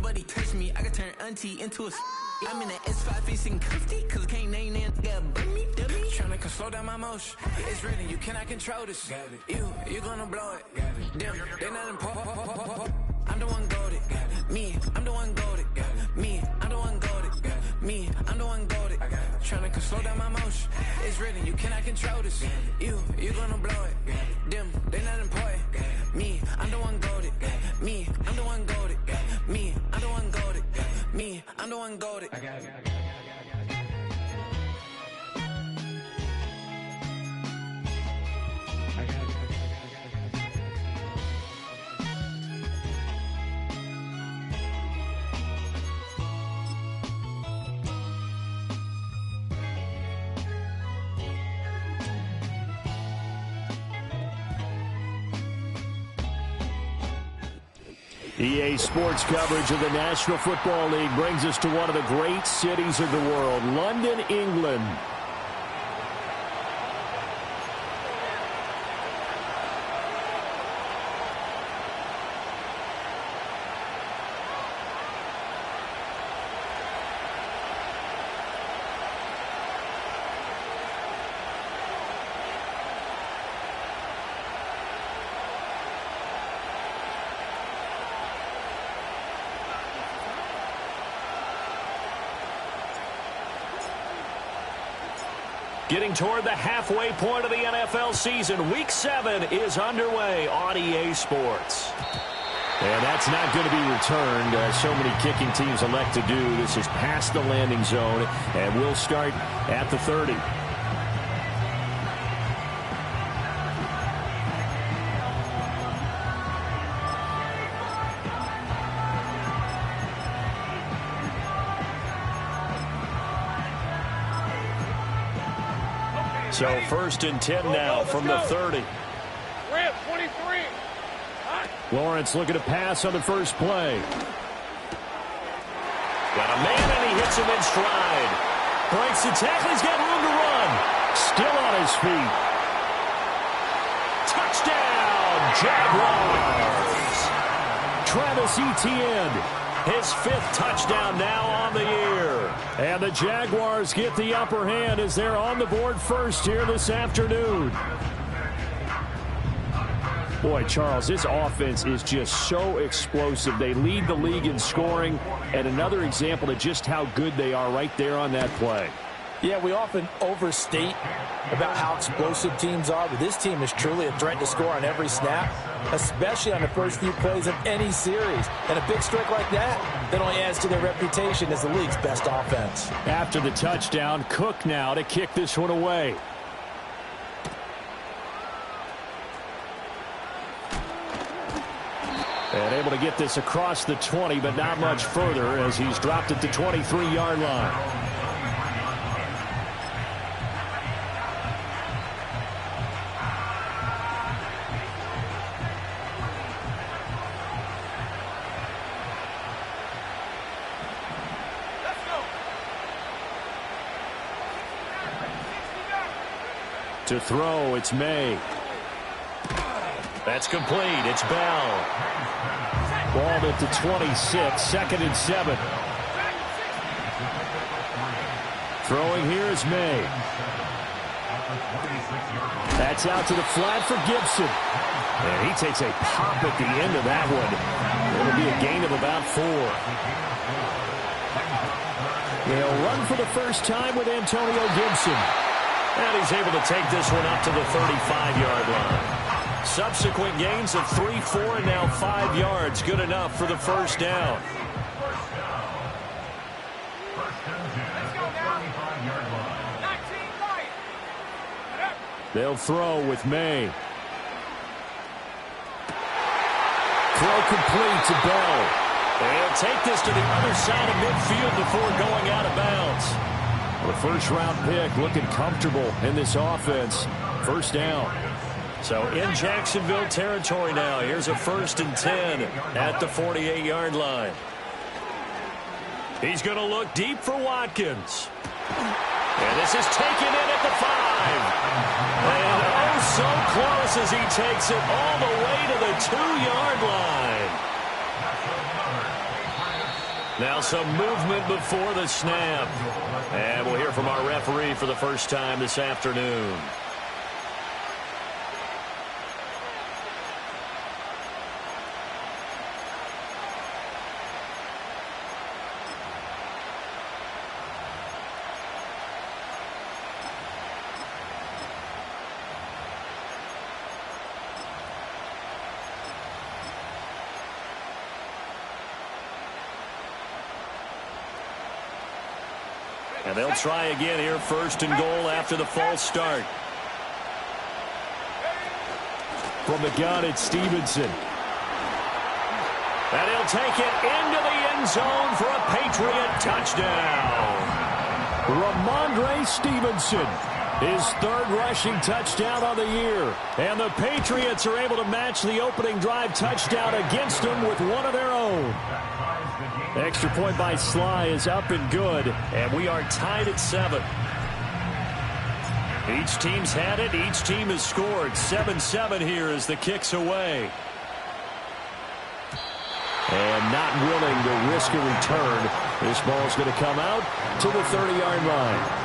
nobody touch me. I can turn auntie into a I'm in that S5 facing comfy, cause I can't name that dummy. Tryna slow down my motion. It's written, you cannot control this. You gonna blow it. Damn, they not important. I'm the one goated. Me, I'm the one goated. Me, I'm the one goated. Me, I'm the one goated. Tryna slow down my motion. It's written, you cannot control this. You gonna blow it. Damn, they not important. Me, I'm the one goated. Me, I'm the one goated. Me, I'm the one goated. Me, I'm the one goated. I got it. EA Sports coverage of the National Football League brings us to one of the great cities of the world, London, England. Getting toward the halfway point of the NFL season. Week 7 is underway on EA Sports. And that's not going to be returned. So many kicking teams elect to do. This is past the landing zone, and we'll start at the 30. So 1st and 10 now from the 30. 23. Lawrence looking to pass on the first play. Got a man and he hits him in stride. Breaks the tackle. He's got room to run. Still on his feet. Touchdown, Jaguars. Travis Etienne, his 5th touchdown now on the year. And the Jaguars get the upper hand as they're on the board first here this afternoon. Boy, Charles, this offense is just so explosive. They lead the league in scoring, and another example of just how good they are right there on that play. Yeah, we often overstate about how explosive teams are, but this team is truly a threat to score on every snap, especially on the first few plays of any series. And a big streak like that only adds to their reputation as the league's best offense. After the touchdown, Cook now to kick this one away. And able to get this across the 20, but not much further as he's dropped it to 23-yard line. To throw, it's May. That's complete. It's Bell. Ball at the 26, 2nd and 7. Throwing here is May. That's out to the flat for Gibson. And he takes a pop at the end of that one. It'll be a gain of about 4. They'll run for the first time with Antonio Gibson. And he's able to take this one up to the 35-yard line. Subsequent gains of 3, 4, and now 5 yards. Good enough for the first down. They'll throw with May. Throw complete to Bell. They'll take this to the other side of midfield before going out of bounds. The first-round pick looking comfortable in this offense. First down. So in Jacksonville territory now. Here's a 1st and 10 at the 48-yard line. He's going to look deep for Watkins. And this is taken in at the 5. And oh, so close as he takes it all the way to the 2-yard line. Now some movement before the snap. And we'll hear from our referee for the first time this afternoon. And they'll try again here, first and goal after the false start. From the gun, it's Stevenson. And he'll take it into the end zone for a Patriot touchdown. Ramondre Stevenson, his third rushing touchdown on the year. And the Patriots are able to match the opening drive touchdown against them with one of their own. Extra point by Sly is up and good, and we are tied at 7. Each team's had it. Each team has scored. 7-7 here as the kick's away. And not willing to risk a return. This ball's going to come out to the 30-yard line.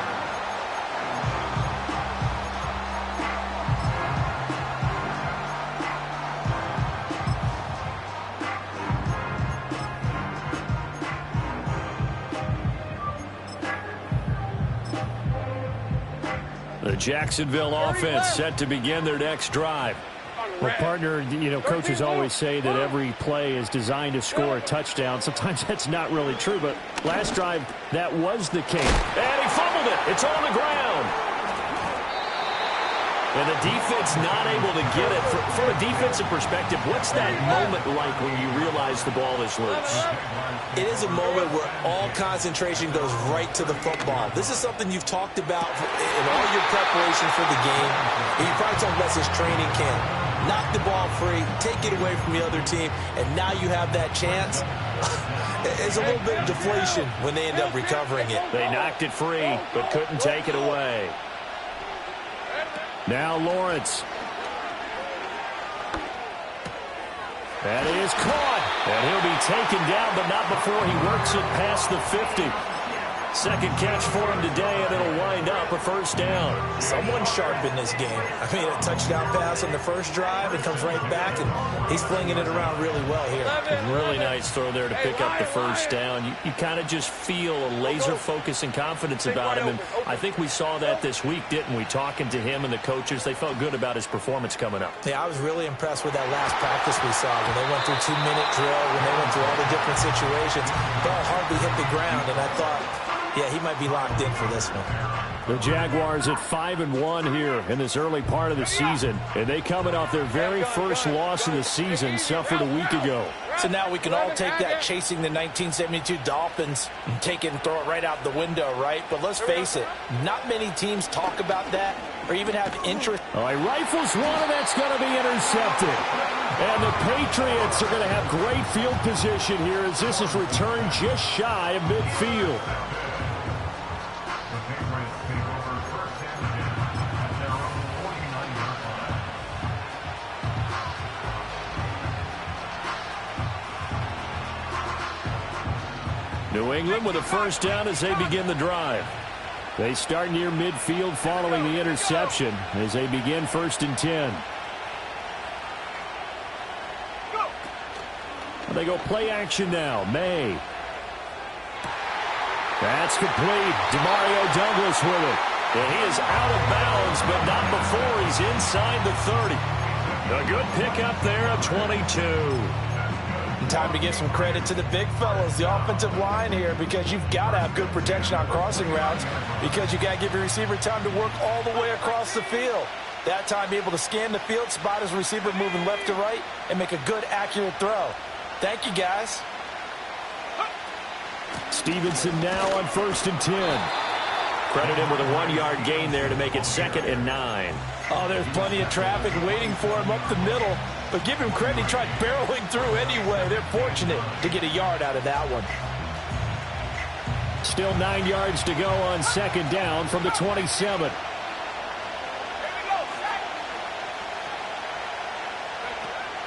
The Jacksonville offense set to begin their next drive. Well, partner, coaches always say that every play is designed to score a touchdown. Sometimes that's not really true, but last drive, that was the case. And he fumbled it. It's on the ground. And the defense not able to get it. From a defensive perspective, what's that moment like when you realize the ball is loose? It is a moment where all concentration goes right to the football. This is something you've talked about in all your preparation for the game. And you probably talked about since training camp. Knock the ball free, take it away from the other team, and now you have that chance. It's a little bit of deflation when they end up recovering it. They knocked it free, but couldn't take it away. Now Lawrence. That is caught. And he'll be taken down, but not before he works it past the 50. Second catch for him today, and it'll wind up a first down. Someone sharp in this game. I mean, a touchdown pass on the first drive and comes right back, and he's flinging it around really well here. Really nice throw there to pick up the first down. You kind of just feel a laser focus and confidence about him, and I think we saw that this week, didn't we? Talking to him and the coaches, they felt good about his performance coming up. Yeah, I was really impressed with that last practice we saw when they went through 2-minute drill, when they went through all the different situations. Ball hardly hit the ground, and I thought, yeah, he might be locked in for this one. The Jaguars at 5-1 here in this early part of the season. And they coming off their very first loss of the season, suffered a week ago. So now we can all take that chasing the 1972 Dolphins and take it and throw it right out the window, right? But let's face it, not many teams talk about that or even have interest. All right, rifles one, and that's going to be intercepted. And the Patriots are going to have great field position here as this is returned just shy of midfield. New England with a first down as they begin the drive. They start near midfield following the interception as they begin 1st and 10. They go play action now. May. That's complete. Demario Douglas with it. And he is out of bounds, but not before he's inside the 30. A good pickup there at 22. Time to give some credit to the big fellas, the offensive line here, because you've got to have good protection on crossing routes because you got to give your receiver time to work all the way across the field. That time, be able to scan the field, spot his receiver moving left to right, and make a good, accurate throw. Thank you, guys. Stevenson now on 1st and 10. Credit him with a 1-yard gain there to make it 2nd and 9. Oh, there's plenty of traffic waiting for him up the middle. But give him credit, he tried barreling through anyway. They're fortunate to get a yard out of that one. Still 9 yards to go on 2nd down from the 27.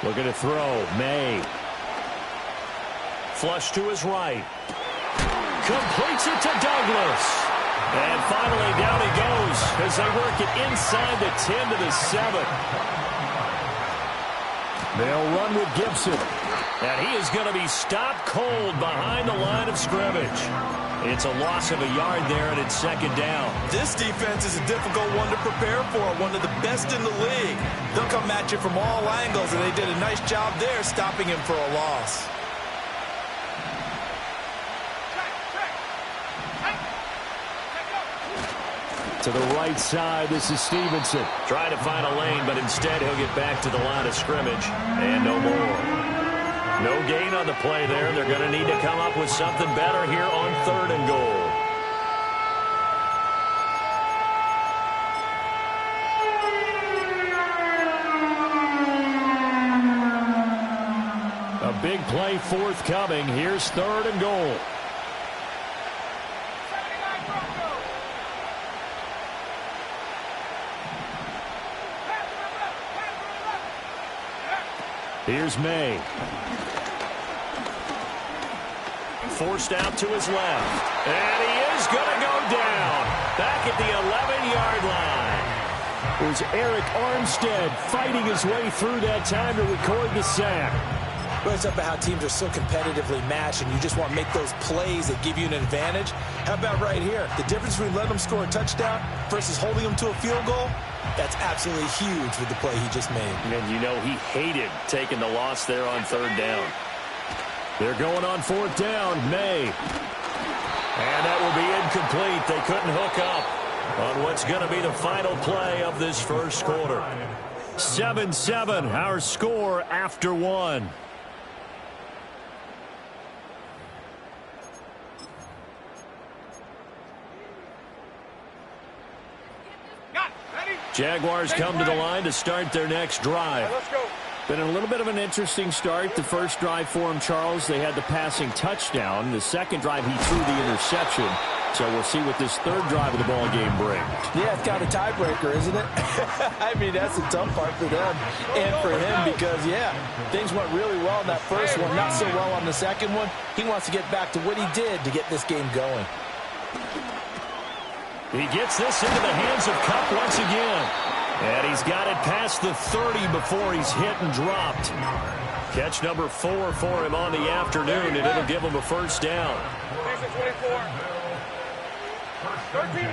Looking to throw. May. Flush to his right. Completes it to Douglas. And finally down he goes as they work it inside the 10 to the 7. They'll run with Gibson. And he is going to be stopped cold behind the line of scrimmage. It's a loss of a yard there, and it's second down. This defense is a difficult one to prepare for, one of the best in the league. They'll come at you from all angles, and they did a nice job there stopping him for a loss. To the right side, this is Stevenson. Trying to find a lane, but instead he'll get back to the line of scrimmage. And no more. No gain on the play there. They're going to need to come up with something better here on 3rd and goal. A big play forthcoming. Here's 3rd and goal. Here's May. Forced out to his left. And he is going to go down. Back at the 11-yard line. It was Eric Armstead fighting his way through that time to record the sack. Well, it's about how teams are so competitively matched, and you just want to make those plays that give you an advantage. How about right here? The difference between letting them score a touchdown versus holding them to a field goal, that's absolutely huge with the play he just made. And you know he hated taking the loss there on 3rd down. They're going on 4th down. May. And that will be incomplete. They couldn't hook up on what's going to be the final play of this first quarter. 7-7, our score after 1. Jaguars come to the line to start their next drive. Let's go. Been a little bit of an interesting start. The first drive for him, Charles, they had the passing touchdown. The second drive, he threw the interception. So we'll see what this 3rd drive of the ball game brings. Yeah, it's kind of a tiebreaker, isn't it? I mean, that's the tough part for them and for him because, yeah, things went really well in that first one, not so well on the second one. He wants to get back to what he did to get this game going. He gets this into the hands of Kupp once again. And he's got it past the 30 before he's hit and dropped. Catch number 4 for him on the afternoon, and it'll give him a first down. 24. 13,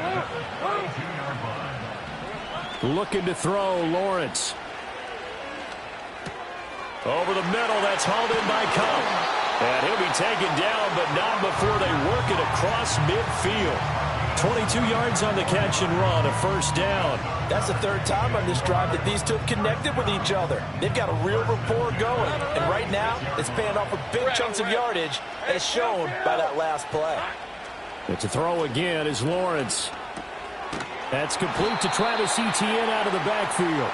move. Looking to throw, Lawrence. Over the middle, that's hauled in by Kupp. And he'll be taken down, but not before they work it across midfield. 22 yards on the catch and run, a first down. That's the 3rd time on this drive that these two have connected with each other. They've got a real rapport going. And right now, it's paying off with big chunks of yardage, as shown by that last play. But to throw again is Lawrence. That's complete to Travis Etienne out of the backfield.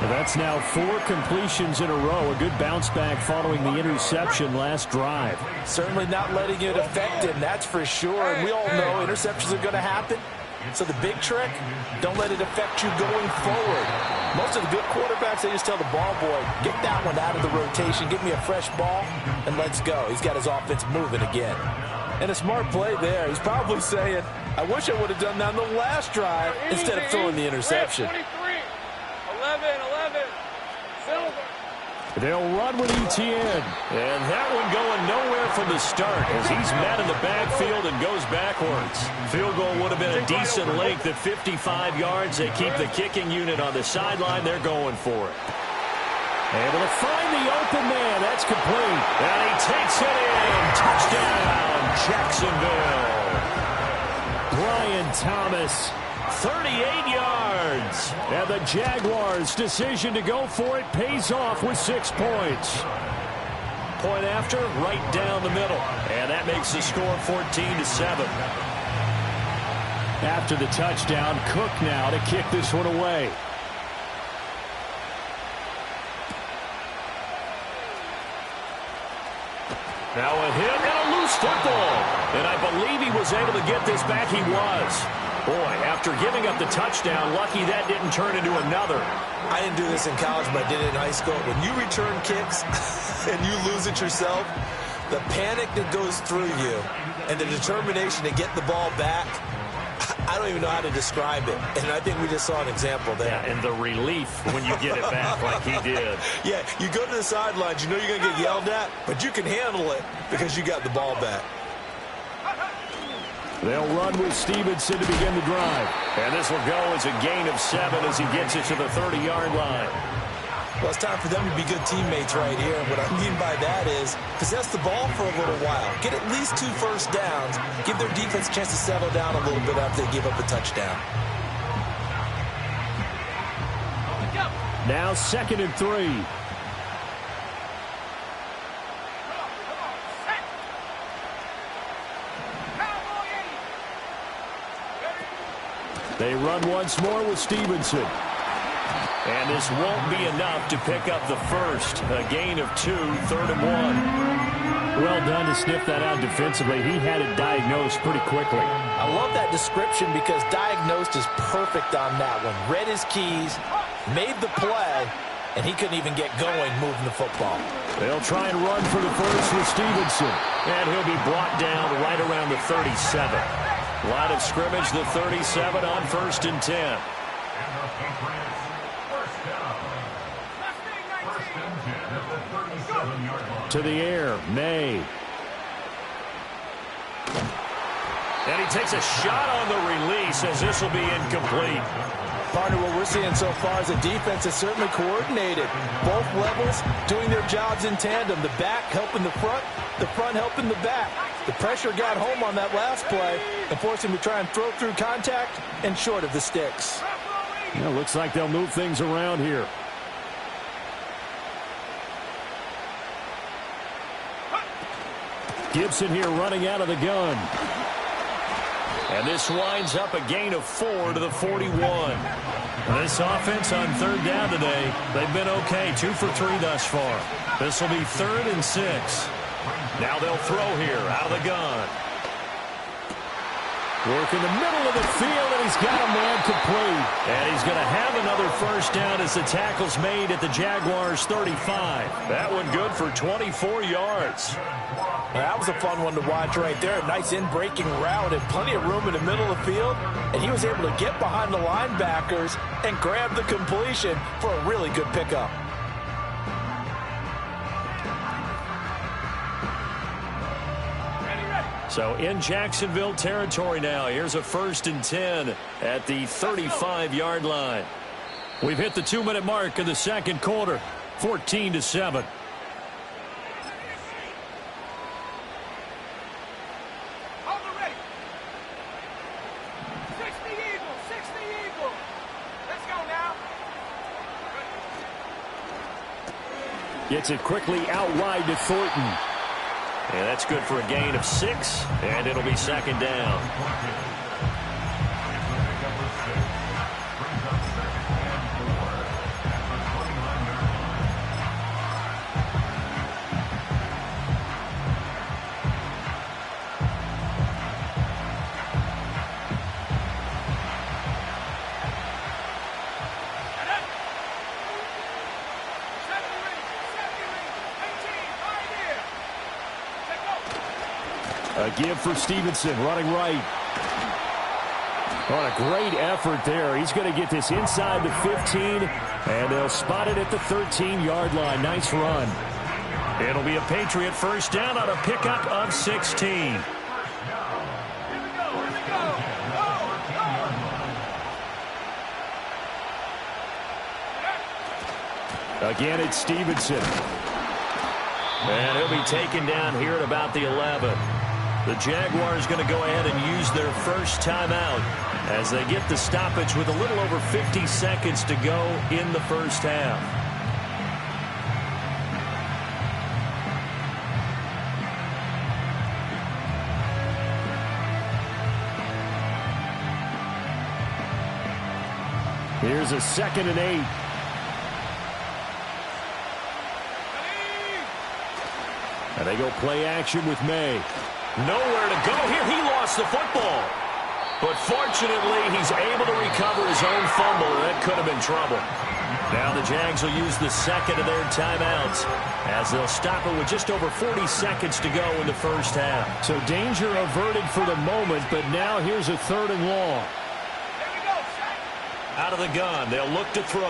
And that's now 4 completions in a row. A good bounce back following the interception last drive. Certainly not letting it affect him, that's for sure. And we all know interceptions are going to happen. So the big trick, don't let it affect you going forward. Most of the good quarterbacks, they just tell the ball boy, get that one out of the rotation, give me a fresh ball, and let's go. He's got his offense moving again. And a smart play there. He's probably saying, I wish I would have done that on the last drive instead of throwing the interception. 23. 11. Silver. They'll run with Etienne. And that one going nowhere from the start as he's met in the backfield and goes backwards. Field goal would have been a decent length at 55 yards. They keep the kicking unit on the sideline. They're going for it. Able to find the open man. That's complete. And he takes it in. Touchdown, Jacksonville. Brian Thomas, 38 yards. and the Jaguars' decision to go for it pays off with 6 points. Point after, right down the middle, and that makes the score 14-7. After the touchdown, Cook now to kick this one away. Now a hit and a loose football. And I believe he was able to get this back. He was. Boy, after giving up the touchdown, lucky that didn't turn into another. I didn't do this in college, but I did it in high school. When you return kicks and you lose it yourself, The panic that goes through you and the determination to get the ball back, I don't even know how to describe it. And I think we just saw an example there. Yeah, and the relief when you get it back like he did. Yeah, you go to the sidelines, you know you're going to get yelled at, but you can handle it because you got the ball back. They'll run with Stevenson to begin the drive. And this will go as a gain of 7 as he gets it to the 30-yard line. Well, it's time for them to be good teammates right here. And what I mean by that is possess the ball for a little while. Get at least 2 first downs. Give their defense a chance to settle down a little bit after they give up a touchdown. Now 2nd and 3. They run once more with Stevenson. And this won't be enough to pick up the first. A gain of 2, 3rd and 1. Well done to sniff that out defensively. He had it diagnosed pretty quickly. I love that description because diagnosed is perfect on that one. Read his keys, made the play, and he couldn't even get going moving the football. They'll try and run for the first with Stevenson. And he'll be brought down right around the 37. Line of scrimmage, the 37 on 1st and 10. To the air, May. And he takes a shot on the release as this will be incomplete. Partner, what we're seeing so far is the defense is certainly coordinated. Both levels doing their jobs in tandem. The back helping the front helping the back. The pressure got home on that last play and forced him to try and throw through contact and short of the sticks. Yeah, looks like they'll move things around here. Gibson here running out of the gun. And this winds up a gain of 4 to the 41. This offense on 3rd down today, they've been okay. 2 for 3 thus far. This will be 3rd and 6. Now they'll throw here out of the gun. Work in the middle of the field, and he's got a man complete. And he's going to have another first down as the tackle's made at the Jaguars' 35. That one good for 24 yards. That was a fun one to watch right there. A nice in-breaking route and plenty of room in the middle of the field. And he was able to get behind the linebackers and grab the completion for a really good pickup. So in Jacksonville territory now. Here's a 1st and 10 at the 35-yard line. We've hit the 2-minute mark in the 2nd quarter. 14-7. Gets it quickly out wide to Thornton. And that's good for a gain of 6, and it'll be 2nd down. A give for Stevenson, running right. Oh, a great effort there. He's going to get this inside the 15, and they'll spot it at the 13-yard line. Nice run. It'll be a Patriot first down on a pickup of 16. Again, it's Stevenson. And he'll be taken down here at about the 11. The Jaguars going to go ahead and use their first timeout as they get the stoppage with a little over 50 seconds to go in the first half. Here's a 2nd and 8. And they go play action with May. Nowhere to go here. He lost the football. But fortunately, he's able to recover his own fumble, and that could have been trouble. Now the Jags will use the second of their timeouts as they'll stop it with just over 40 seconds to go in the first half. So danger averted for the moment, but now here's a 3rd and long. Out of the gun, they'll look to throw.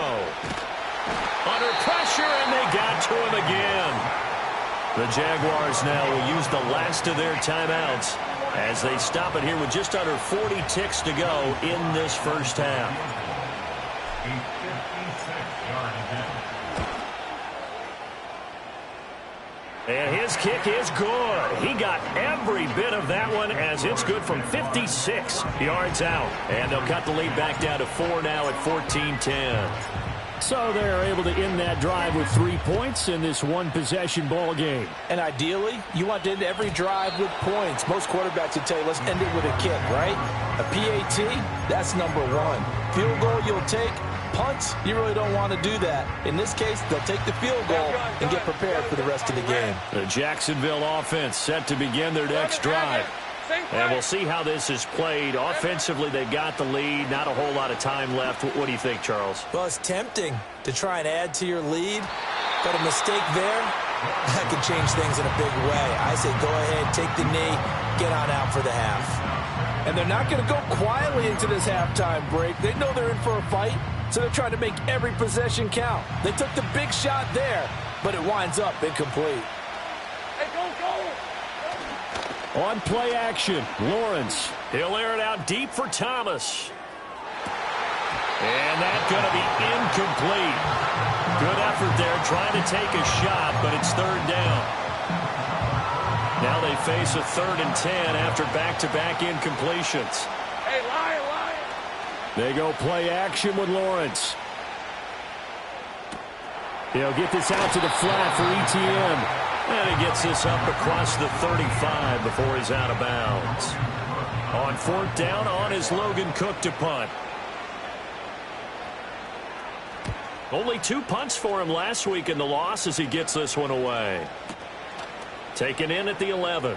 Under pressure, and they got to him again. The Jaguars now will use the last of their timeouts as they stop it here with just under 40 ticks to go in this first half. And his kick is good. He got every bit of that one as it's good from 56 yards out. And they'll cut the lead back down to 4 now at 14-10. So they're able to end that drive with 3 points in this one-possession ball game. And ideally, you want to end every drive with points. Most quarterbacks would tell you, let's end it with a kick, right? A PAT, that's number 1. Field goal you'll take. Punts, you really don't want to do that. In this case, they'll take the field goal and get prepared for the rest of the game. The Jacksonville offense set to begin their next drive. And we'll see how this is played. Offensively, they've got the lead. Not a whole lot of time left. What do you think, Charles? Well, it's tempting to try and add to your lead. But a mistake there, that could change things in a big way. I say go ahead, take the knee, get on out for the half. And they're not going to go quietly into this halftime break. They know they're in for a fight, so they're trying to make every possession count. They took the big shot there, but it winds up incomplete. Hey, go! On play action, Lawrence. He'll air it out deep for Thomas. And that's going to be incomplete. Good effort there trying to take a shot, but it's 3rd down. Now they face a 3rd and 10 after back-to-back incompletions. Hey, Lion! They go play action with Lawrence. He'll get this out to the flat for ETN. And he gets this up across the 35 before he's out of bounds. On 4th down, on is Logan Cook to punt. Only 2 punts for him last week in the loss as he gets this one away. Taken in at the 11.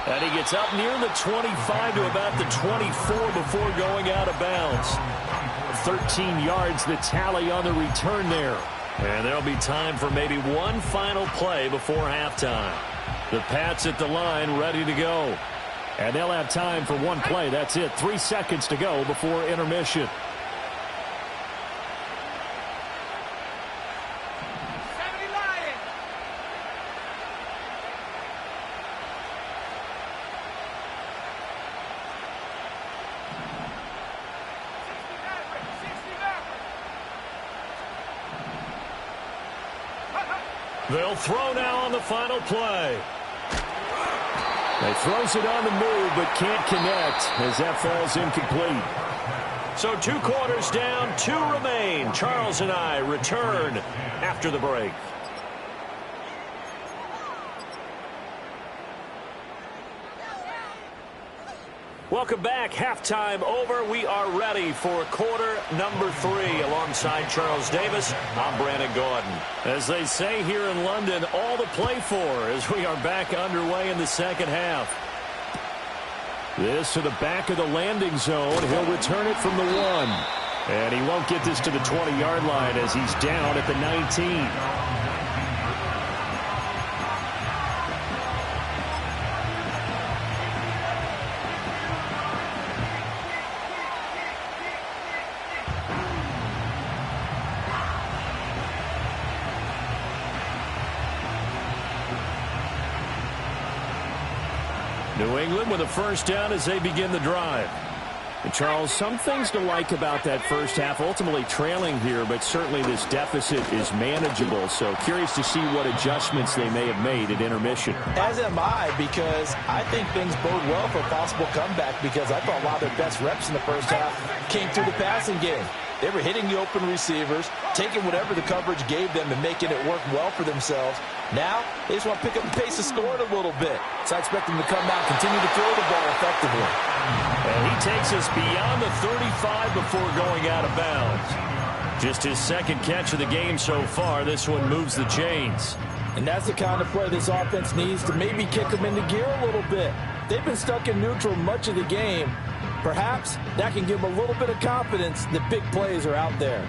And he gets up near the 25 to about the 24 before going out of bounds. 13 yards the tally on the return there. And there'll be time for maybe one final play before halftime. The Pats at the line ready to go. And they'll have time for one play. That's it. 3 seconds to go before intermission. They'll throw now on the final play. He throws it on the move, but can't connect as that falls incomplete. So 2 quarters down, 2 remain. Charles and I return after the break. Welcome back. Halftime over. We are ready for quarter number 3. Alongside Charles Davis, I'm Brandon Gordon. As they say here in London, all to play for as we are back underway in the second half. This to the back of the landing zone. He'll return it from the 1. And he won't get this to the 20-yard line as he's down at the 19. New England with a first down as they begin the drive. And Charles, some things to like about that first half. Ultimately trailing here, but certainly this deficit is manageable. So curious to see what adjustments they may have made at intermission. As am I, because I think things bode well for a possible comeback, because I thought a lot of their best reps in the first half came through the passing game. They were hitting the open receivers, taking whatever the coverage gave them and making it work well for themselves. Now, they just want to pick up the pace of scoring a little bit. So I expect them to come out and continue to throw the ball effectively. And he takes us beyond the 35 before going out of bounds. Just his second catch of the game so far. This one moves the chains. And that's the kind of play this offense needs to maybe kick them into gear a little bit. They've been stuck in neutral much of the game. Perhaps that can give them a little bit of confidence that big plays are out there.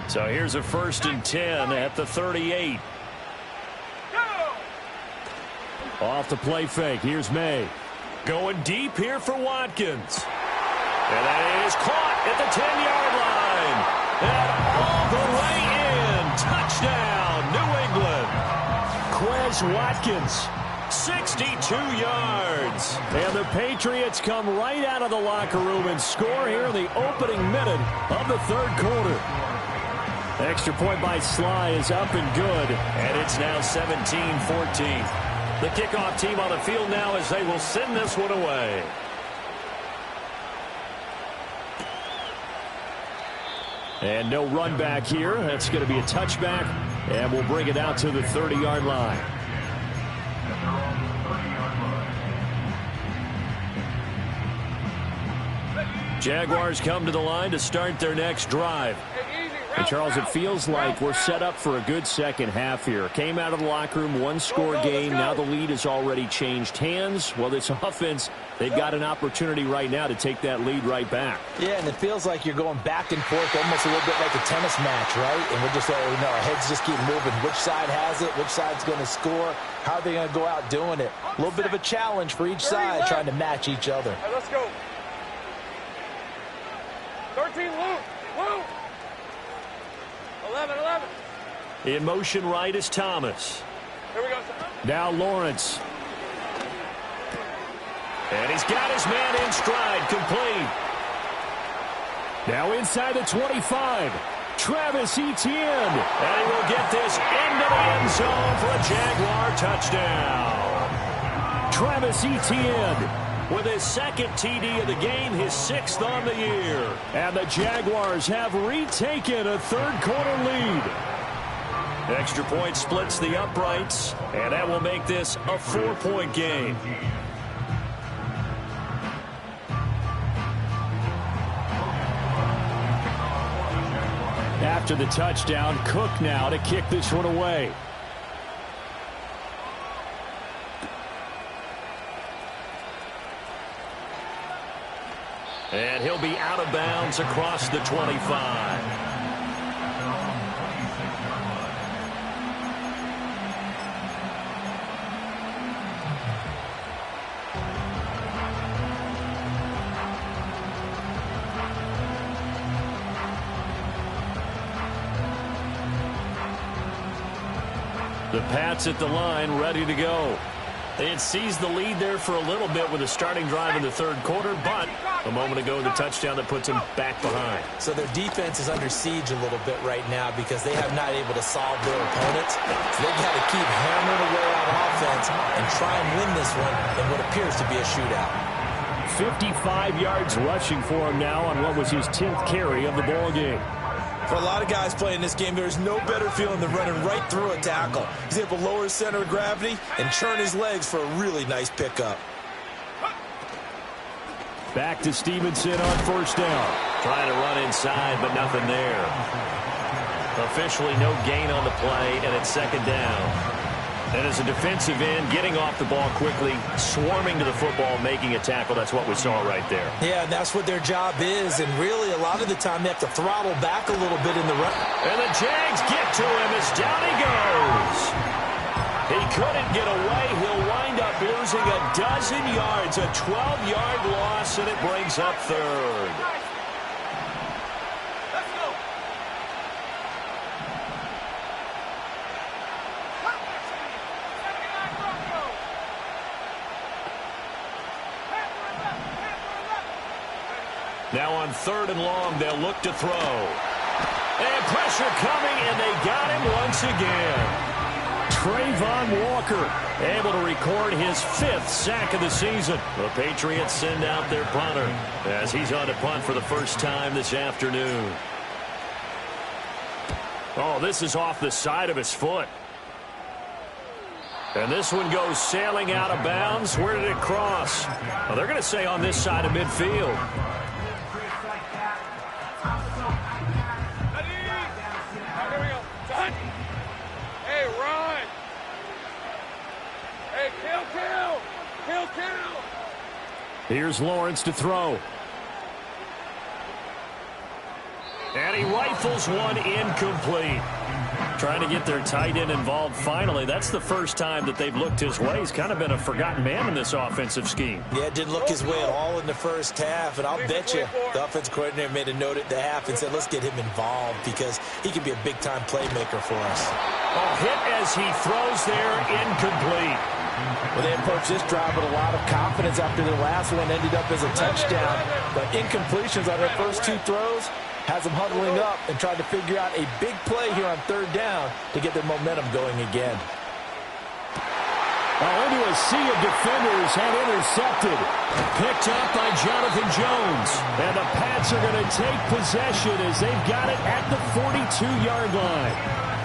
So here's a 1st and 10 at the 38. Off the play fake. Here's May. Going deep here for Watkins. And that is caught at the 10-yard line. And all the way in. Touchdown, New England. Quez Watkins, 62 yards. And the Patriots come right out of the locker room and score here in the opening minute of the third quarter. Extra point by Sly is up and good. And it's now 17-14. The kickoff team on the field now as they will send this one away. And no run back here. That's going to be a touchback. And we'll bring it out to the 30-yard line. Jaguars come to the line to start their next drive. And Charles, it feels like we're set up for a good second half here. Came out of the locker room, one-score game. Now the lead has already changed hands. Well, this offense, they've got an opportunity right now to take that lead right back. Yeah, and it feels like you're going back and forth almost a little bit like a tennis match, right? And we're just, our heads just keep moving. Which side has it? Which side's going to score? How are they going to go out doing it? A little bit of a challenge for each side trying to match each other. Right, let's go. 13, Luke. Luke. 11. In motion right is Thomas. Here we go. Now Lawrence. And he's got his man in stride, complete. Now inside the 25. Travis Etienne. And he will get this into the end zone for a Jaguar touchdown. Travis Etienne with his second TD of the game, his 6th on the year. And the Jaguars have retaken a third-quarter lead. Extra point splits the uprights, and that will make this a 4-point game. After the touchdown, Cook now to kick this one away. And he'll be out of bounds across the 25. The Pats at the line, ready to go. They had seized the lead there for a little bit with a starting drive in the third quarter, but a moment ago the touchdown that puts them back behind. So their defense is under siege a little bit right now because they have not able to solve their opponents. So they've got to keep hammering away on offense and try and win this one in what appears to be a shootout. 55 yards rushing for him now on what was his 10th carry of the ball game. For a lot of guys playing this game, there's no better feeling than running right through a tackle. He's able to lower his center of gravity and churn his legs for a really nice pickup. Back to Stevenson on first down. Trying to run inside, but nothing there. Officially no gain on the play, and it's second down. And as a defensive end, getting off the ball quickly, swarming to the football, making a tackle. That's what we saw right there. Yeah, and that's what their job is. And really, a lot of the time, they have to throttle back a little bit in the run. And the Jags get to him as down he goes. He couldn't get away. He'll wind up losing a dozen yards, a 12-yard loss, and it brings up third. Now on third and long, they'll look to throw. And pressure coming, and they got him once again. Trayvon Walker able to record his 5th sack of the season. The Patriots send out their punter as he's on to punt for the first time this afternoon. Oh, this is off the side of his foot. And this one goes sailing out of bounds. Where did it cross? Well, they're going to say on this side of midfield. Kill. Here's Lawrence to throw. he rifles one incomplete. Trying to get their tight end involved finally. That's the first time that they've looked his way. He's kind of been a forgotten man in this offensive scheme. Yeah, it didn't look his way at all in the first half, and I'll bet you the offensive coordinator made a note at the half and said, let's get him involved because he can be a big-time playmaker for us. Oh, hit as he throws there, incomplete. Well, they approached this drive with a lot of confidence after their last one ended up as a touchdown. But incompletions on their first two throws has them huddling up and trying to figure out a big play here on third down to get their momentum going again. Into a sea of defenders and intercepted. Picked up by Jonathan Jones. And the Pats are going to take possession as they've got it at the 42-yard line.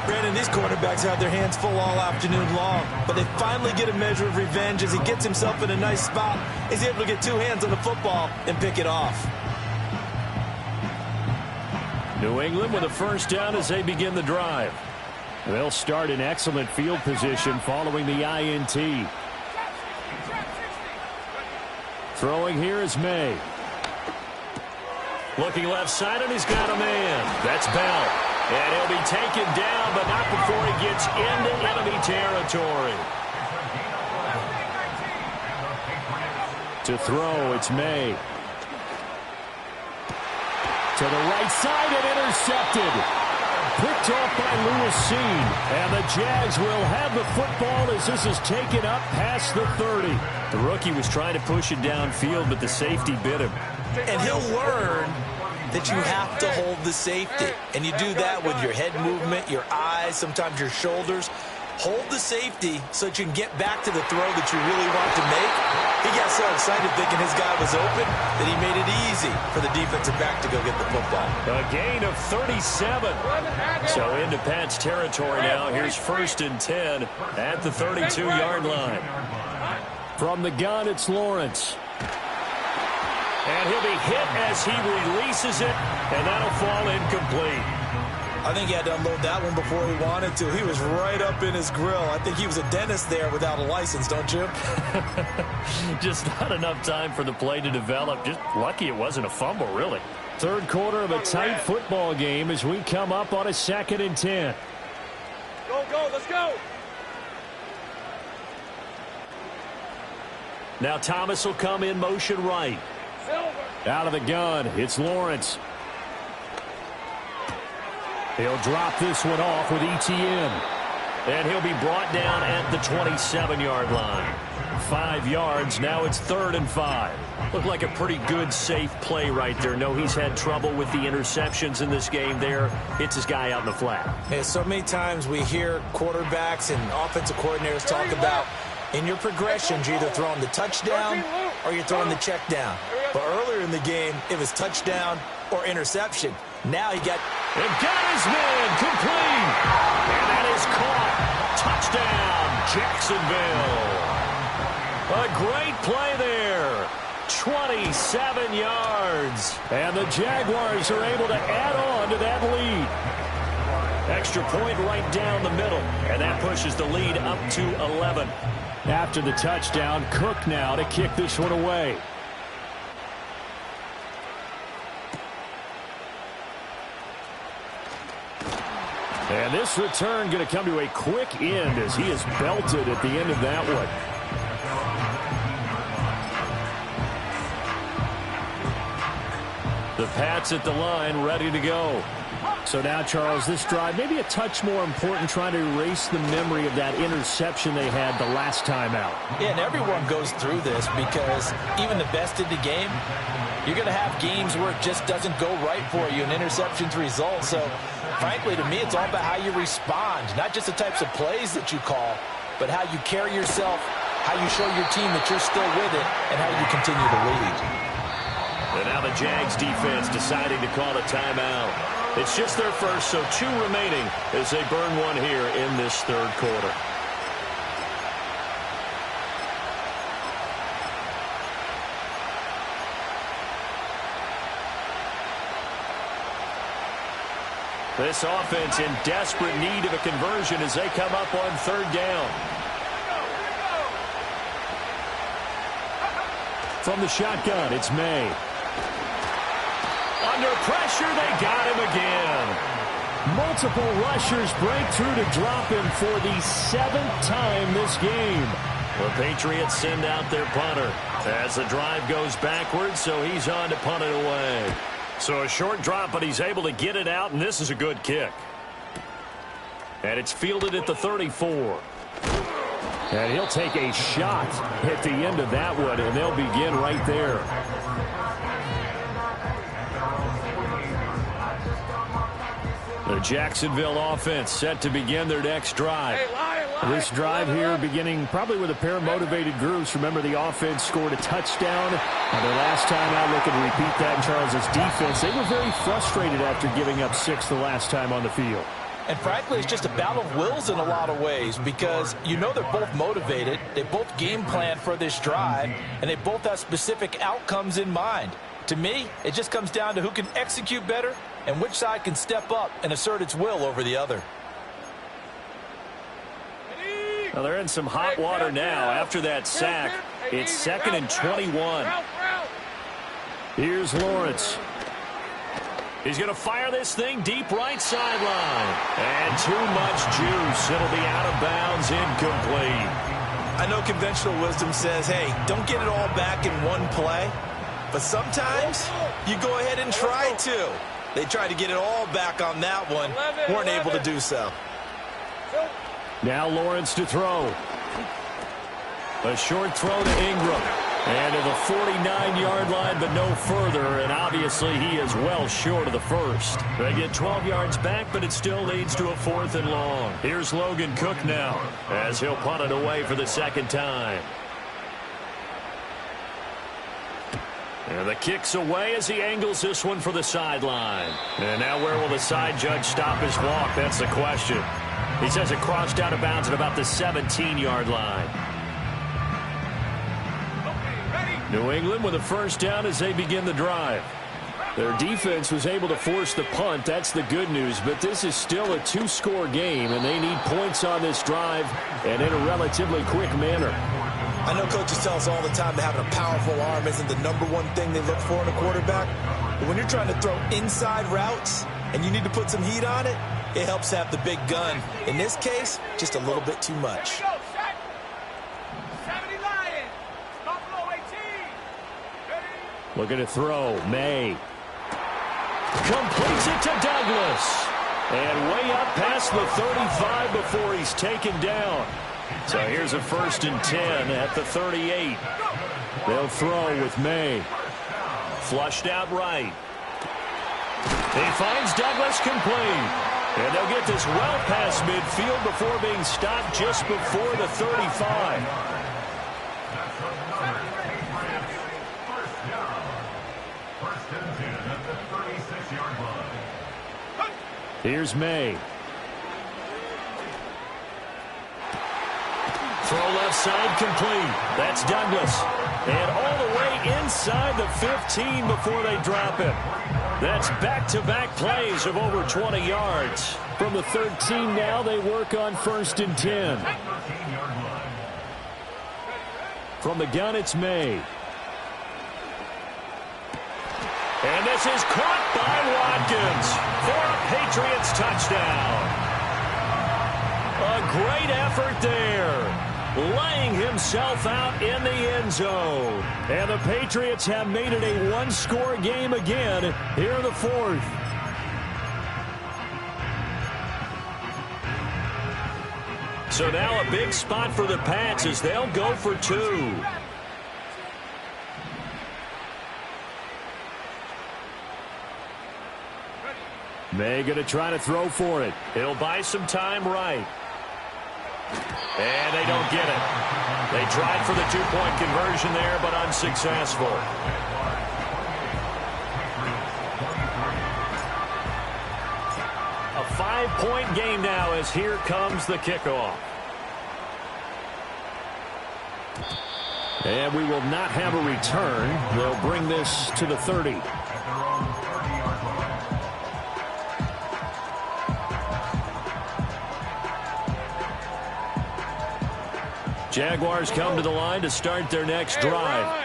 Brandon, these quarterbacks have their hands full all afternoon long, but they finally get a measure of revenge as he gets himself in a nice spot. He's able to get two hands on the football and pick it off. New England with a first down as they begin the drive. They'll start in excellent field position following the INT. Throwing here is May. Looking left side, and he's got a man. That's Bell. And he'll be taken down, but not before he gets into enemy territory. To throw, it's May. To the right side and intercepted. Picked off by Lewis Cine. And the Jags will have the football as this is taken up past the 30. The rookie was trying to push it downfield, but the safety bit him. And he'll learn that you have to hold the safety. And you do that with your head movement, your eyes, sometimes your shoulders. Hold the safety so that you can get back to the throw that you really want to make. He got so excited thinking his guy was open that he made it easy for the defensive back to go get the football. A gain of 37. So into Pats territory now. Here's 1st and 10 at the 32-yard line. From the gun, it's Lawrence. And he'll be hit as he releases it, and that'll fall incomplete. I think he had to unload that one before he wanted to. He was right up in his grill. I think he was a dentist there without a license, don't you? Just not enough time for the play to develop. Just lucky it wasn't a fumble, really. Third quarter of a tight football game as we come up on a 2nd and 10. Go, let's go. Now Thomas will come in motion right. Out of the gun, it's Lawrence. He'll drop this one off with ETN. And he'll be brought down at the 27-yard line. 5 yards, now it's 3rd and 5. Looked like a pretty good, safe play right there. No, he's had trouble with the interceptions in this game there. Hits his guy out in the flat. Hey, so many times we hear quarterbacks and offensive coordinators talk about in your progressions, you're either throwing the touchdown or you're throwing the check down. But earlier in the game, it was touchdown or interception. Now he got his man complete. And that is caught. Touchdown, Jacksonville. A great play there. 27 yards. And the Jaguars are able to add on to that lead. Extra point right down the middle. And that pushes the lead up to 11. After the touchdown, Cook now to kick this one away. And this return going to come to a quick end as he is belted at the end of that one. The Pats at the line, ready to go. So now, Charles, this drive maybe a touch more important, trying to erase the memory of that interception they had the last time out. Yeah, and everyone goes through this because even the best in the game, you're going to have games where it just doesn't go right for you, and interceptions result. So, frankly, to me, it's all about how you respond, not just the types of plays that you call, but how you carry yourself, how you show your team that you're still with it, and how you continue to lead. And now the Jags defense deciding to call a timeout. It's just their first, so 2 remaining as they burn one here in this third quarter. This offense in desperate need of a conversion as they come up on 3rd down. From the shotgun, it's May. Under pressure, they got him again. Multiple rushers break through to drop him for the 7th time this game. The Patriots send out their punter as the drive goes backwards, so he's on to punt it away. So a short drop, but he's able to get it out, and this is a good kick. And it's fielded at the 34. And he'll take a shot at the end of that one, and they'll begin right there. The Jacksonville offense set to begin their next drive. This drive here beginning probably with a pair of motivated groups. Remember, the offense scored a touchdown. Their last time out, looking to repeat that in Charles' defense. They were very frustrated after giving up 6 the last time on the field. And frankly, it's just a battle of wills in a lot of ways because you know they're both motivated. They both game plan for this drive, and they both have specific outcomes in mind. To me, it just comes down to who can execute better and which side can step up and assert its will over the other. Well, they're in some hot water now after that sack. It's 2nd and 21. Here's Lawrence. He's going to fire this thing deep right sideline. And too much juice. It'll be out of bounds, incomplete. I know conventional wisdom says, hey, don't get it all back in one play. But sometimes you go ahead and try to. They tried to get it all back on that one. Weren't able to do so. Now Lawrence to throw. A short throw to Ingram. And to the 49-yard line, but no further. And obviously he is well short of the first. They get 12 yards back, but it still leads to a 4th and long. Here's Logan Cook now as he'll punt it away for the 2nd time. And the kick's away as he angles this one for the sideline. And now where will the side judge stop his walk? That's the question. He says it crossed out of bounds at about the 17-yard line. New England with a first down as they begin the drive. Their defense was able to force the punt. That's the good news. But this is still a 2-score game, and they need points on this drive and in a relatively quick manner. I know coaches tell us all the time that having a powerful arm isn't the #1 thing they look for in a quarterback. But when you're trying to throw inside routes and you need to put some heat on it, it helps have the big gun. In this case, just a little bit too much. Looking to throw. May. Completes it to Douglas. And way up past the 35 before he's taken down. So here's a 1st and 10 at the 38. They'll throw with May. Flushed out right. He finds Douglas complete. And they'll get this well past midfield before being stopped just before the 35. Here's May. Throw left side complete. That's Douglas. And all the way inside the 15 before they drop him. That's back-to-back plays of over 20 yards. From the 13 now, they work on 1st and 10. From the gun, it's May. And this is caught by Watkins for a Patriots touchdown. A great effort there, laying himself out in the end zone. And the Patriots have made it a 1-score game again here in the 4th. So now a big spot for the Pats as they'll go for 2. May going to try to throw for it. He'll buy some time right. And they don't get it. They tried for the 2-point conversion there, but unsuccessful. A 5-point game now as here comes the kickoff. And we will not have a return. They'll bring this to the 30. Jaguars come to the line to start their next drive.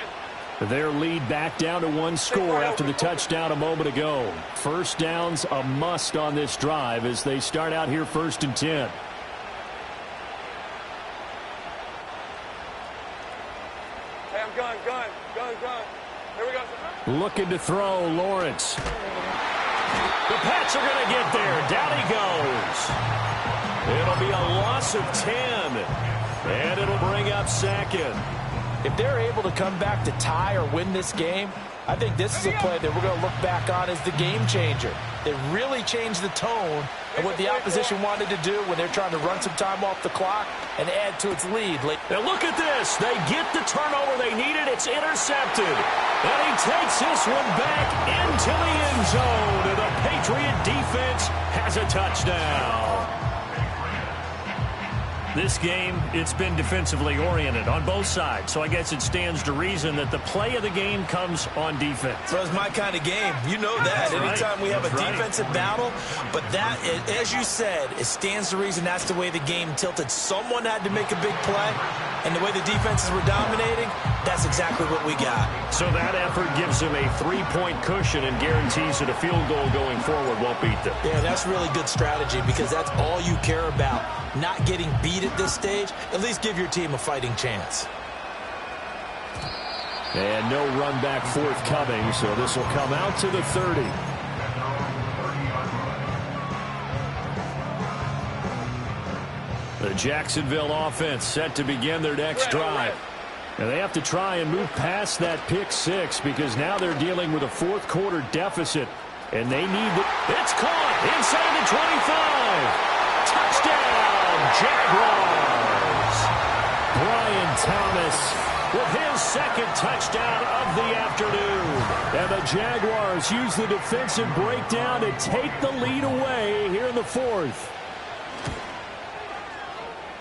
Their lead back down to one score after the touchdown a moment ago. First down's a must on this drive as they start out here 1st and 10. Hey, I'm gun. Here we go. Looking to throw, Lawrence. The Pats are going to get there. Down he goes. It'll be a loss of 10. And it'll bring up 2nd. If they're able to come back to tie or win this game, I think this is a play that we're going to look back on as the game changer. It really changed the tone of what the opposition wanted to do when they're trying to run some time off the clock and add to its lead. Now look at this. They get the turnover they needed. It's intercepted. And he takes this one back into the end zone. And the Patriot defense has a touchdown. This game, it's been defensively oriented on both sides. So I guess it stands to reason that the play of the game comes on defense. So it's my kind of game. You know that. Anytime we have a defensive battle. But that, as you said, it stands to reason that's the way the game tilted. Someone had to make a big play. And the way the defenses were dominating, that's exactly what we got. So that effort gives them a 3-point cushion and guarantees that a field goal going forward won't beat them. Yeah, that's really good strategy because that's all you care about. Not getting beat at this stage, at least give your team a fighting chance. And no run back forthcoming, so this will come out to the 30. The Jacksonville offense set to begin their next drive. And they have to try and move past that pick 6 because now they're dealing with a fourth-quarter deficit. And they need the... It's caught inside the 25. Touchdown, Jaguars. Brian Thomas with his 2nd touchdown of the afternoon. And the Jaguars use the defensive breakdown to take the lead away here in the 4th.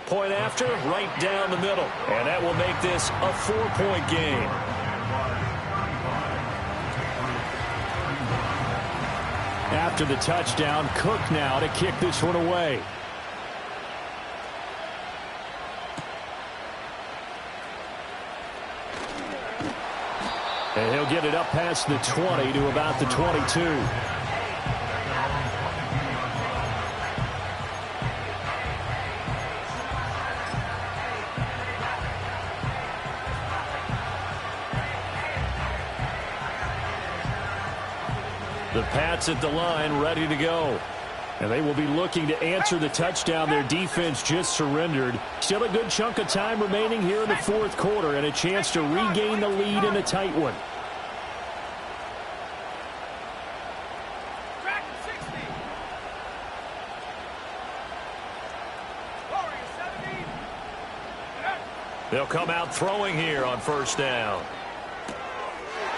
Point after, right down the middle. And that will make this a 4-point game. After the touchdown, Cook now to kick this one away. And he'll get it up past the 20 to about the 22. The Pats at the line, ready to go. And they will be looking to answer the touchdown their defense just surrendered. Still a good chunk of time remaining here in the 4th quarter and a chance to regain the lead in a tight one. They'll come out throwing here on 1st down.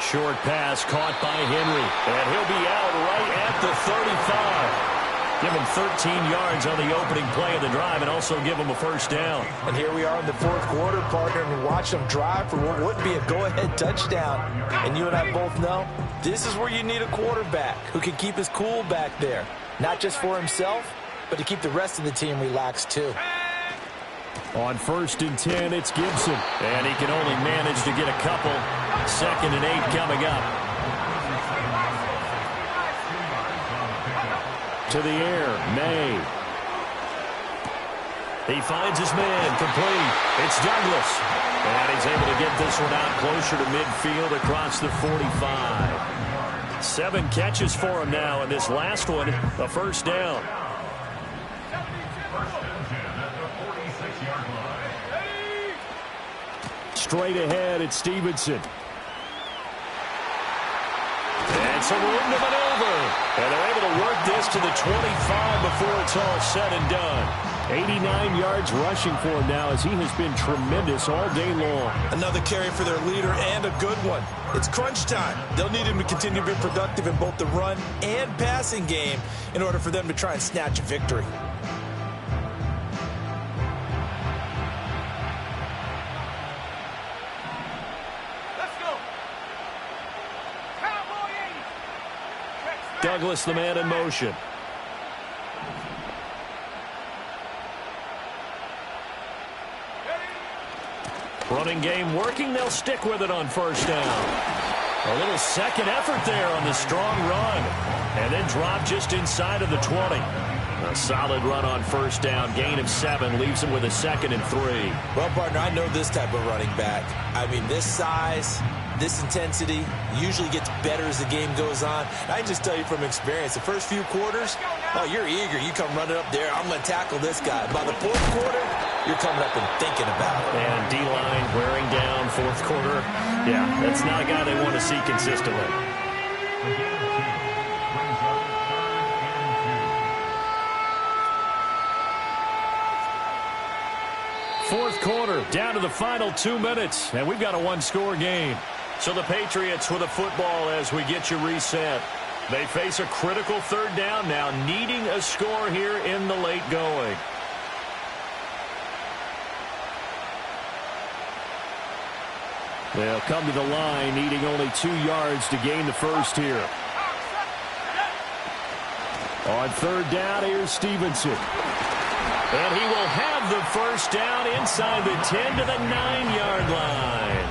Short pass caught by Henry, and he'll be out right at the 35. Give him 13 yards on the opening play of the drive and also give him a 1st down. And here we are in the 4th quarter, partner, and watch them drive for what would be a go-ahead touchdown. And you and I both know this is where you need a quarterback who can keep his cool back there. Not just for himself, but to keep the rest of the team relaxed too. On 1st and 10, it's Gibson. And he can only manage to get a couple. 2nd and 8 coming up. To the air, May. He finds his man, complete. It's Douglas. And he's able to get this one out closer to midfield across the 45. 7 catches for him now, and this last one, a 1st down. Straight ahead, it's Stevenson. And some room to maneuver. And they're able to work this to the 25 before it's all said and done. 89 yards rushing for him now as he has been tremendous all day long. Another carry for their leader and a good one. It's crunch time. They'll need him to continue to be productive in both the run and passing game in order for them to try and snatch a victory. Douglas, the man in motion. Running game working. They'll stick with it on first down. A little second effort there on the strong run. And then drop just inside of the 20. A solid run on first down. Gain of 7 leaves him with a 2nd and 3. Well, partner, I know this type of running back. I mean, this size, this intensity usually gets better as the game goes on. I can just tell you from experience, the first few quarters, oh, you're eager. You come running up there, I'm going to tackle this guy. By the fourth quarter, you're coming up and thinking about it. And D-line wearing down fourth quarter. Yeah, that's not a guy they want to see consistently. Fourth quarter, down to the final 2 minutes, and we've got a one-score game. So the Patriots with a football as we get you reset. They face a critical third down now, needing a score here in the late going. They'll come to the line, needing only 2 yards to gain the first here. On third down, here's Stevenson. And he will have the first down inside the 10 to the 9-yard line.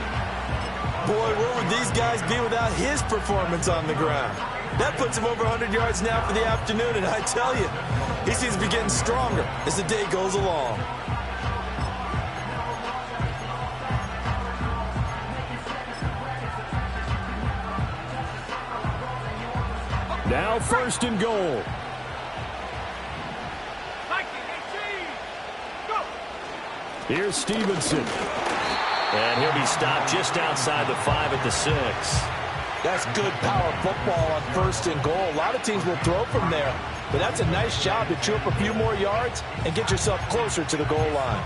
Boy, where would these guys be without his performance on the ground? That puts him over 100 yards now for the afternoon, and I tell you, he seems to be getting stronger as the day goes along. Now first and goal. Here's Stevenson. And he'll be stopped just outside the 5 at the 6. That's good power football on first and goal. A lot of teams will throw from there, but that's a nice job to chew up a few more yards and get yourself closer to the goal line.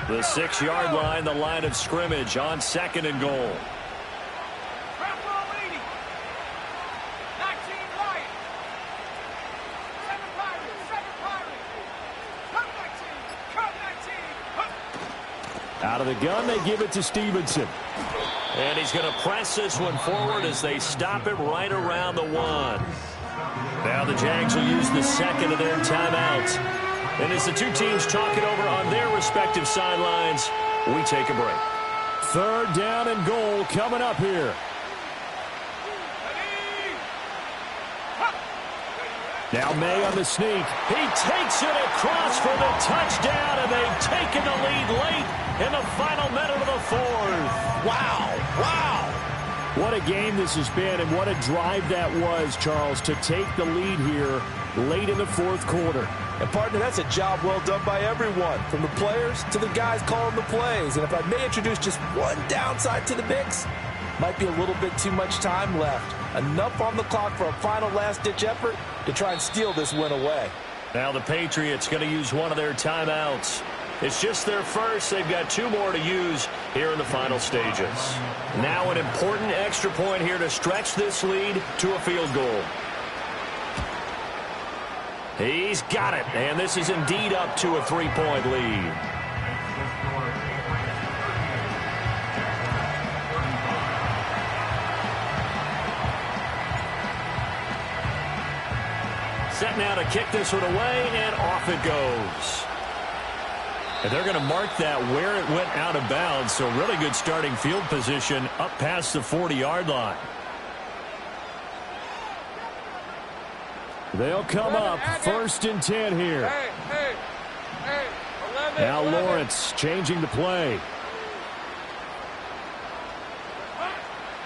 The 6-yard line, the line of scrimmage on second and goal. Out of the gun, they give it to Stevenson. And he's going to press this one forward as they stop him right around the 1. Now the Jags will use the second of their timeouts. And as the two teams talk it over on their respective sidelines, we take a break. Third down and goal coming up here. Now May on the sneak. He takes it across for the touchdown, and they've taken the lead late in the final minute of the 4th. Wow, wow. What a game this has been, and what a drive that was, Charles, to take the lead here late in the 4th quarter. And, partner, that's a job well done by everyone, from the players to the guys calling the plays. And if I may introduce just one downside to the mix, might be a little bit too much time left. Enough on the clock for a final last-ditch effort to try and steal this win away. Now the Patriots going to use one of their timeouts. It's just their first. They've got 2 more to use here in the final stages. Now an important extra point here to stretch this lead to a field goal. He's got it, and this is indeed up to a 3-point lead. Set now to kick this one away, and off it goes. And they're going to mark that where it went out of bounds, so really good starting field position up past the 40-yard line. They'll come up first and 10 here. Now Lawrence changing the play.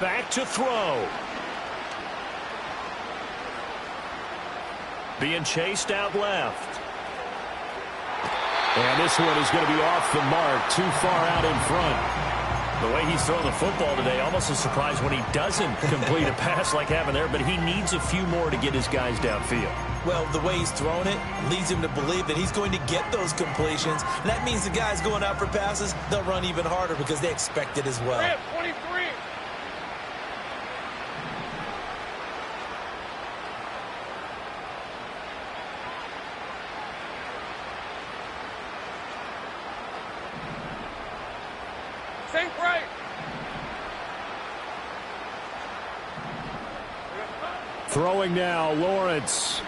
Back to throw. Being chased out left. And this one is going to be off the mark, too far out in front. The way he's throwing the football today, almost a surprise when he doesn't complete a pass like having there, but he needs a few more to get his guys downfield. Well, the way he's thrown it leads him to believe that he's going to get those completions. And that means the guys going out for passes, they'll run even harder because they expect it as well. 23. Sink right. Throwing now, Lawrence.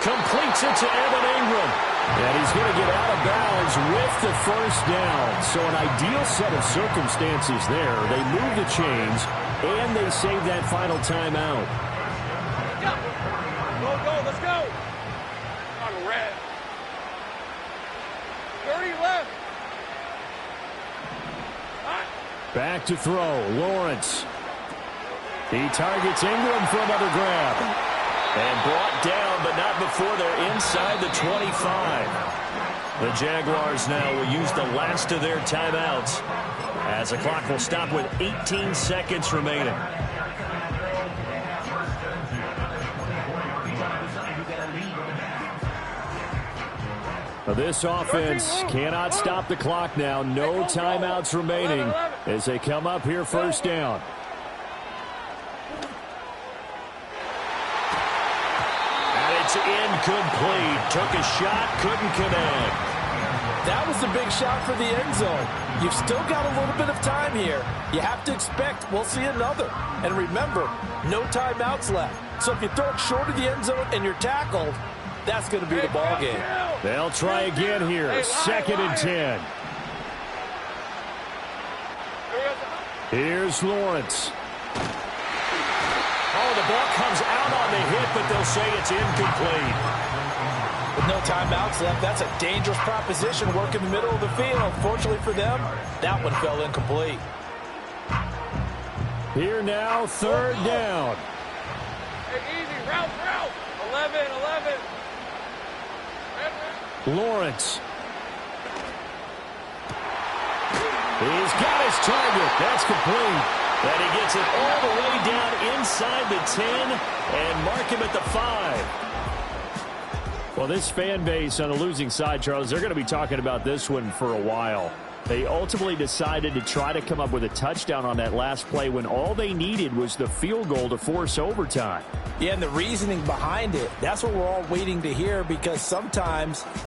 Completes it to Evan Ingram. And he's going to get out of bounds with the first down. So an ideal set of circumstances there. They move the chains, and they save that final timeout. Go, let's go. On red. 30 left. Back to throw, Lawrence. He targets Ingram for another grab. And brought down, but not before they're inside the 25. The Jaguars now will use the last of their timeouts as the clock will stop with 18 seconds remaining. This offense cannot stop the clock now. No timeouts remaining as they come up here first down. It's incomplete. Took a shot, couldn't connect. That was the big shot for the end zone. You've still got a little bit of time here. You have to expect we'll see another. And remember, no timeouts left. So if you throw it short of the end zone and you're tackled, that's going to be the ball game. They'll try again here. 2nd and 10. Here's Lawrence. Oh, the ball comes out on the hit, but they'll say it's incomplete. With no timeouts left, that's a dangerous proposition. Work in the middle of the field. Fortunately for them, that one fell incomplete. Here now, 3rd down. Hey, easy, route. 11. Lawrence. He's got his target. That's complete. And he gets it all the way down inside the 10 and mark him at the 5. Well, this fan base on the losing side, Charles, they're going to be talking about this one for a while. They ultimately decided to try to come up with a touchdown on that last play when all they needed was the field goal to force overtime. Yeah, and the reasoning behind it, that's what we're all waiting to hear, because sometimes